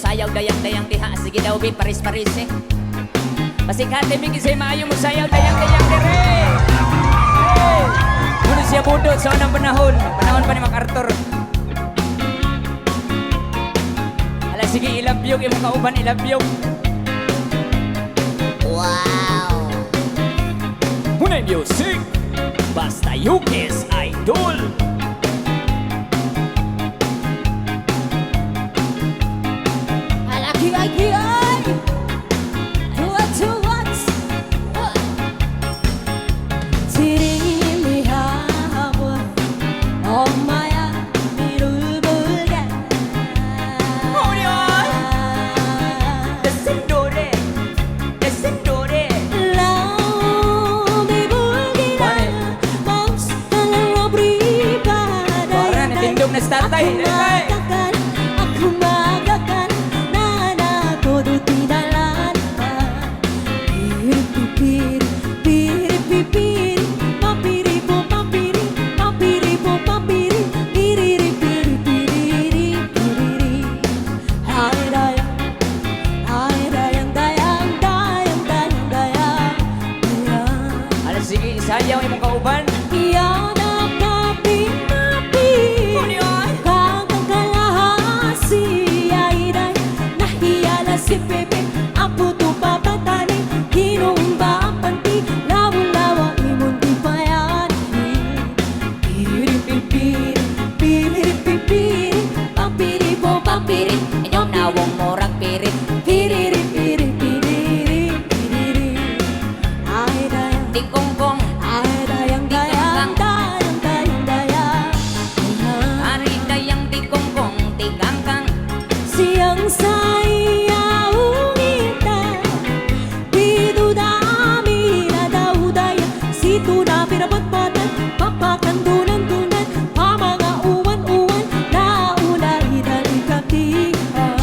Sayaw dayang-dayang diha, sige daw bi paris-paris eh. Pasikate mi kisay maayo mo sayaw dayang-dayang dire. Hey! Muna siya budot sa unang panahon pa ni MacArthur. Ala sige ilabyog imong kauban ilabyog. Wow! Hunay music, basta Yukis Idol. Ay, tuwat-tuwat 지림이 하고 엄마야 이를 보게 Descendore 라움이 불기라 멈추는 로브리바다 Parang natindog na statay. Aku magakan nana todo tinalan piri piri piri papiri po papiri papiri po papiri piri piri piri piri ay dayang dayang dayang dayang dayang Ala sige isayaw imong kauban. yan ang napi-napi Kakang kalahasi ay day Nahiyala si Pepe Ang puto pabatani Kinumba ang panti Lawa-lawa imong di bayani Piri-piri Piri-piri Pampiri po pampiri Inyong nawong morag pirit. Piri-piri Piri-piri Ay dayang Di kongkong Ay dayang dayang dayang dayang dayang ari dayang di kongkong di kangkang. Siyang sayaw kita Dito dami na daw daya Sito na pinabatbatan Papakandunan-dunan Pamanga uwan-uwan Nauna idali-katihan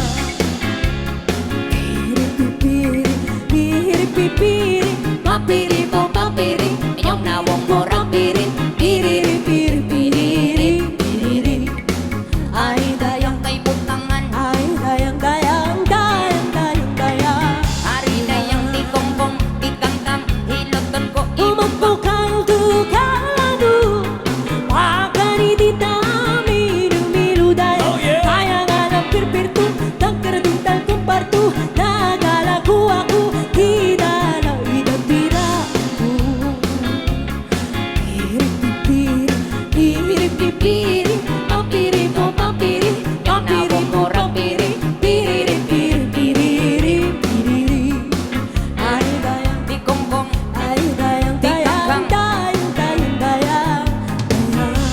Piri-pipiri Piri-pipiri Papiri po papiri Inyong nawong morag pirit. Piri-piri Piri-piri Ay dayang Kay butangan ay dayang dayang dayang dayang dayang ari dayang di kongkong di kangkang. Hiloton ko Umagpukal dukalado Wakari di tami Dumilu dayang Kayangan ang pirpirtu Tangkaradung talkong partu Nagalaku ako Kita na idatiraku Piri-pipiri Piri-pipiri Papiri po papiri Papiri po papiri Piri-piri-piri Ay dayang di kongkong ay dayang dayang dayang dayang dayang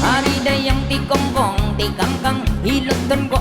ari dayang di kongkong di kangkang. Hiloton ko